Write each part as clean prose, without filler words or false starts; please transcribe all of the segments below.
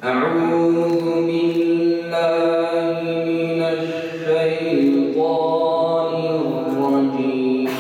أعوذ بالله من الشيطان الرجيم.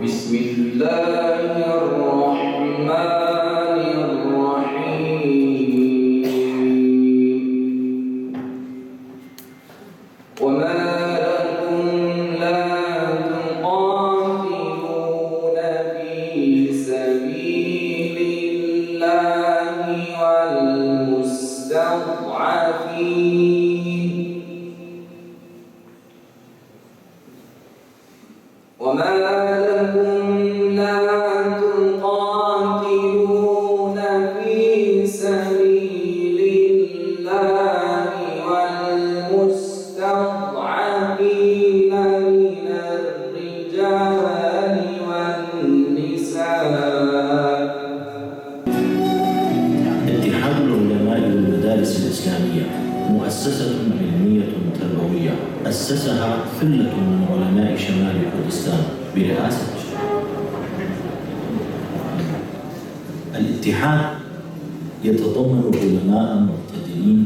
بسم الله الرحمن الرحيم. وما لكم لا تقاتلون في سبيل الله والمستضعفين وما لكم لا تقاتلون في سبيل الله والمستضعفين من الرجال والنساء. اتحاد العلماء والمدارس الإسلامية مؤسسة علمية تربوية أسسها ثلة من علماء شمال كردستان برئاسة الاتحاد يتضمن علماء معتدلين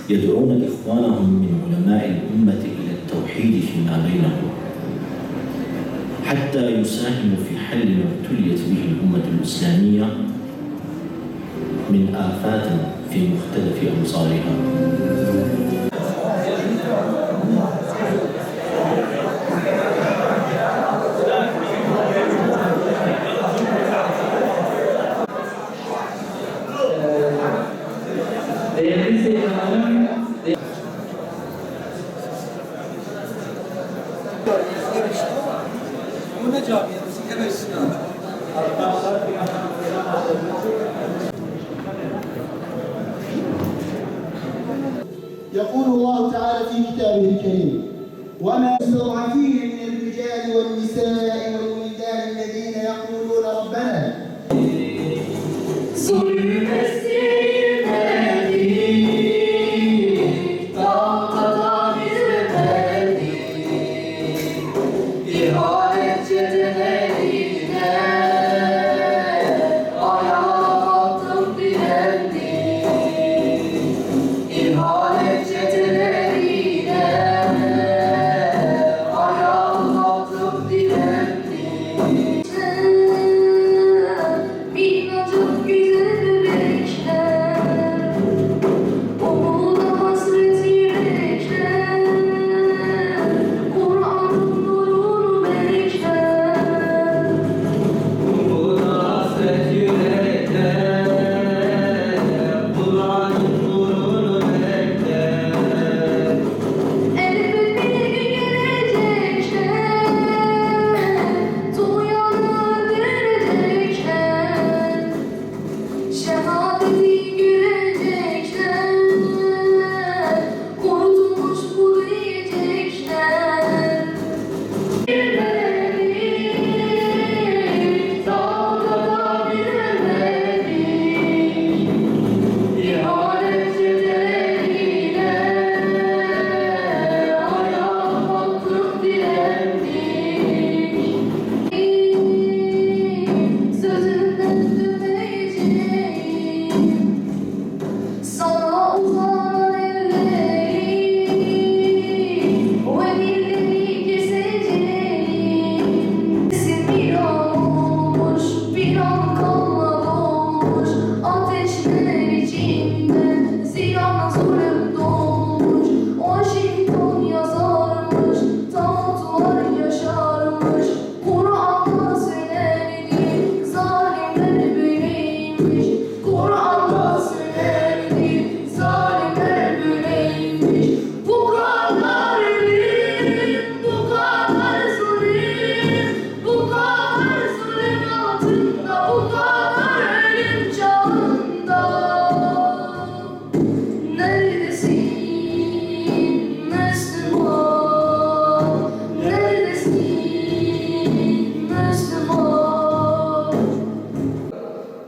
يدعون إخوانهم من علماء الأمة إلى التوحيد فيما بينهم حتى يساهموا في حل ما ابتليت به الأمة الإسلامية من آفات في مختلف أمصارها. يقول الله تعالى في كتابه الكريم: وما المستضعفين من الرجال والنساء والولدان الذين يقولون ربنا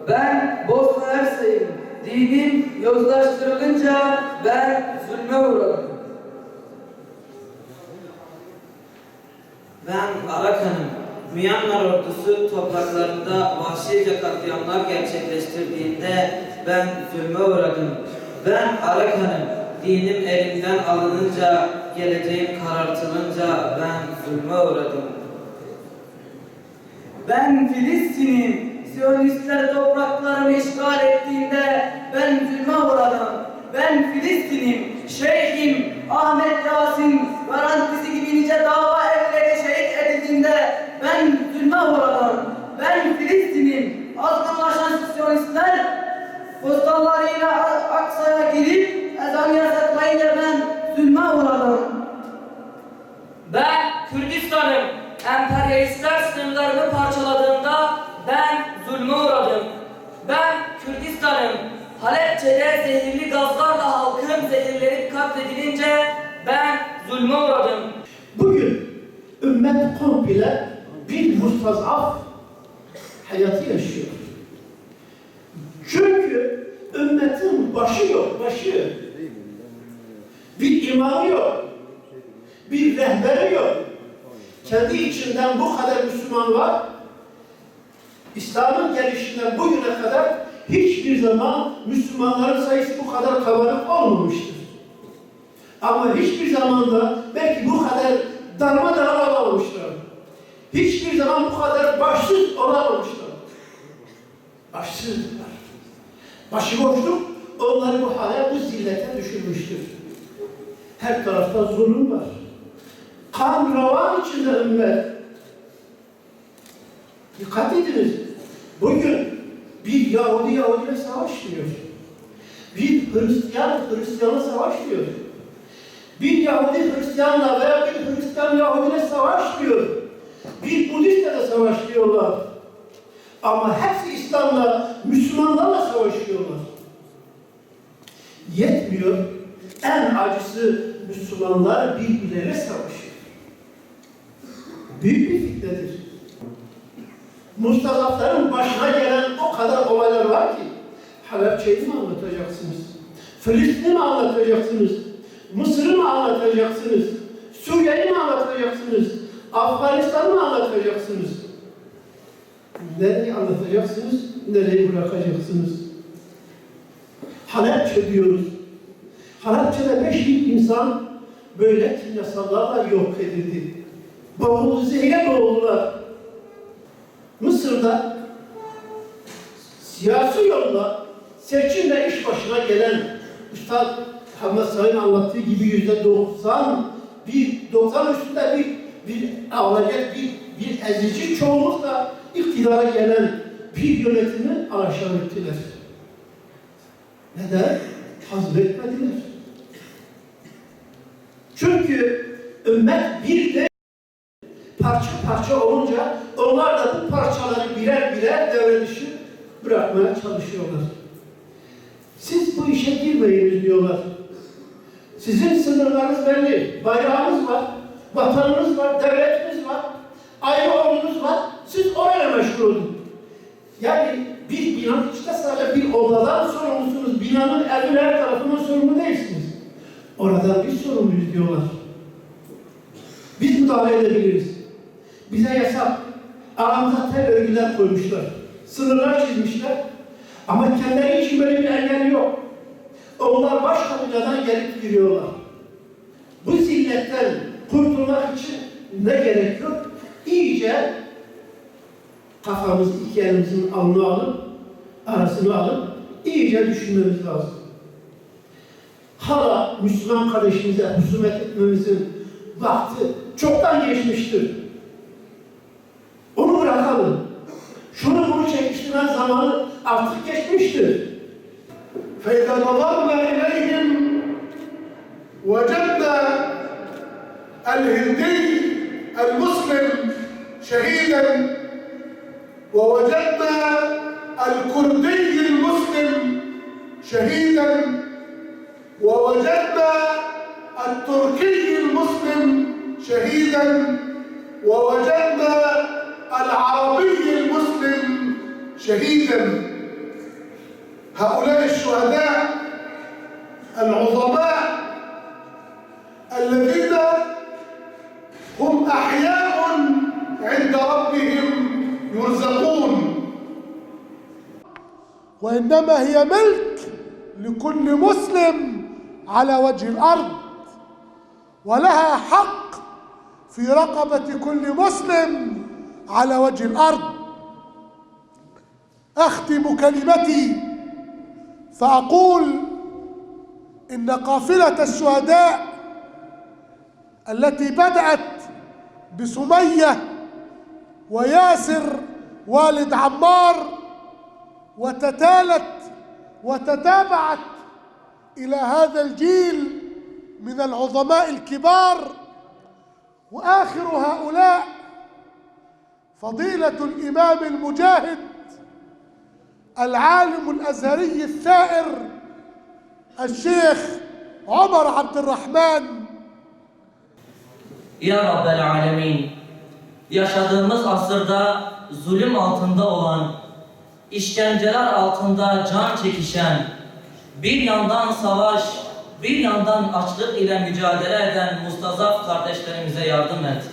Ben Bosna Hersek'im. Dinim yozlaştırılınca ben zulme uğradım. Ben Arakan'ım. Myanmar ordusu topraklarında vahşice katliamlar gerçekleştirdiğinde ben zulme uğradım. Ben Arakan'ım. Dinim elimden alınınca, geleceğim karartılınca ben zulme uğradım. Ben Filistin'im. Siyonistler topraklarımı işgal ettiğinde ben zulme uğradım. Ben Filistin'im. Şeyhim Ahmet Yasin garantisi gibi nice dava erleri şehit edildiğinde ben zulme uğradım. Ben Filistin'im. Azgınlaşan Siyonistler postallarıyla Aksa'ya girip ezan yasaklayınca ben zulme uğradım. Ben Kürdistan'ım. Emperyalistler sınırlarını parçaladığında ben zulme uğradım. Ben Kürdistan'ım. Halepçe'de zehirli gazlarla halkın zehirlenip katledilince ben zulme uğradım. Bugün ümmet komple bir mustazaf hayatı yaşıyor. Çünkü ümmetin başı yok, başı. Bir imamı yok. Bir rehberi yok. Kendi içinden bu kadar Müslüman var. İslam'ın gelişinden bugüne kadar hiçbir zaman Müslümanların sayısı bu kadar kabarık olmamıştır. Ama hiçbir zaman da belki bu kadar darmadağın olamamışlar. Hiçbir zaman bu kadar başsız olamamışlar. Başsızlar. Başıboşluk onları bu hale, bu zillete düşürmüştür. Her tarafta zulüm var. Kan revan içinde ümmet. Dikkat ediniz. Bugün bir Yahudi Yahudi'yle savaşmıyor. Bir Hristiyan Hristiyan'la savaşmıyor. Bir Yahudi Hristiyan'la veya bir Hristiyan Yahudi'yle savaşmıyor. Bir Budist'le de savaşıyorlar. Ama hepsi İslam'la, Müslümanlarla savaşıyorlar. Yetmiyor. En acısı Müslümanlar birbirleriyle savaşıyor. Büyük bir fitnedir. Mustazafların başına gelen o kadar olaylar var ki, Halepçe'yi mi anlatacaksınız? Filistin'i mi anlatacaksınız? Mısır'ı mı anlatacaksınız? Suriye'yi mi anlatacaksınız? Afganistan'ı mı anlatacaksınız? Nereyi anlatacaksınız? Nereyi bırakacaksınız? Halepçe diyoruz. Halepçe'de 5.000 insan böyle kimyasallarla yok edildi. Boğuldu, zehre boğuldular. Mısır'da siyasi yolla seçimle iş başına gelen Üstad Muhammed Sayın anlattığı gibi %90 üstünde bir alacak bir ezici çoğunlukla iktidara gelen bir yönetimi aşağı ettiler. Neden? Hazmetmediler. Çünkü ümmet bir de parça parça olunca onlar da bu parçaları birer birer devre dışı bırakmaya çalışıyorlar. Siz bu işe girmeyiniz diyorlar. Sizin sınırlarınız belli, bayrağınız var, vatanınız var, devletiniz var, ayrı ordunuz var, siz oraya meşgul olun. Yani bir binanın içinde sadece bir odadan sorumlusunuz, binanın evin her tarafından sorumlu değilsiniz. Oradan biz sorumluyuz diyorlar. Biz müdahale edebiliriz. Bize yasak, aramıza tel örgüler koymuşlar, sınırlar çizmişler. Ama kendileri için böyle bir engel yok. Onlar başka binadan gelip giriyorlar. Bu zilletten kurtulmak için ne gerekiyor? İyice kafamızı iki elimizin alnına alıp, arasını alıp, iyice düşünmemiz lazım. Hala Müslüman kardeşimize husumet etmemizin vakti çoktan geçmiştir. Onu bırakalım. Bunu çekiştiren zamanı artık geçmiştir. فإذا نظرنا إليهم وجدنا الهندي المسلم شهيدا ووجدنا الكردي المسلم شهيدا ووجدنا التركي المسلم شهيدا ووجدنا العربي المسلم شهيدا. هؤلاء الشهداء العظماء الذين هم أحياء عند ربهم وإنما هي ملك لكل مسلم على وجه الأرض، ولها حق في رقبة كل مسلم على وجه الأرض. أختم كلمتي فأقول إن قافلة الشهداء التي بدأت بسمية وياسر والد عمار وتتالت وتتابعت إلى هذا الجيل من العظماء الكبار، وآخر هؤلاء فضيلة الإمام المجاهد العالم الأزهري الثائر الشيخ عمر عبد الرحمن. Ya Rabbel Alemin, yaşadığımız asırda zulüm altında olan, işkenceler altında can çekişen, bir yandan savaş, bir yandan açlık ile mücadele eden mustazaf kardeşlerimize yardım et.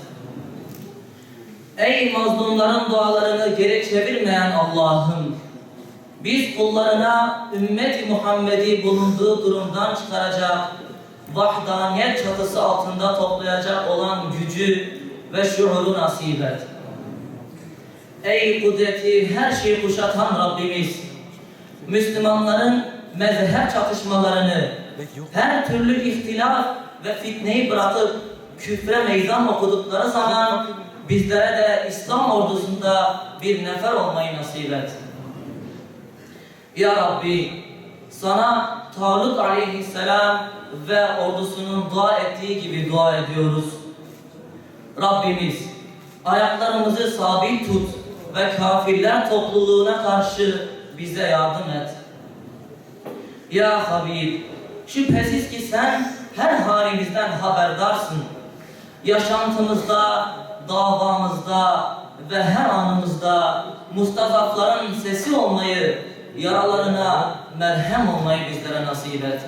Ey mazlumların dualarını geri çevirmeyen Allah'ım, biz kullarına ümmet-i Muhammed'i bulunduğu durumdan çıkaracak, vahdaniyet çatısı altında toplayacak olan gücü ve şuuru nasip et. Ey kudreti her şeyi kuşatan Rabbimiz, Müslümanların mezhep çatışmalarını, her türlü ihtilaf ve fitneyi bırakıp küfre meydan okudukları zaman bizlere de İslam ordusunda bir nefer olmayı nasip et. Ya Rabbi, sana Talut aleyhisselam ve ordusunun dua ettiği gibi dua ediyoruz. Rabbimiz, ayaklarımızı sabit tut ve kafirler topluluğuna karşı bize yardım et. Ya Habib, şüphesiz ki sen her halimizden haberdarsın. Yaşantımızda, davamızda ve her anımızda mustazafların sesi olmayı, yaralarına merhem olmayı bizlere nasip et.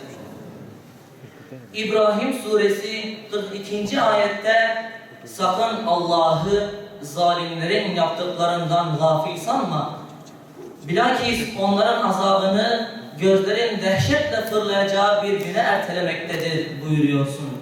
İbrahim suresi 42. ayette sakın Allah'ı zalimlerin yaptıklarından gafil sanma. Bilakis onların azabını gözlerin dehşetle fırlayacağı bir güne ertelemektedir buyuruyorsun.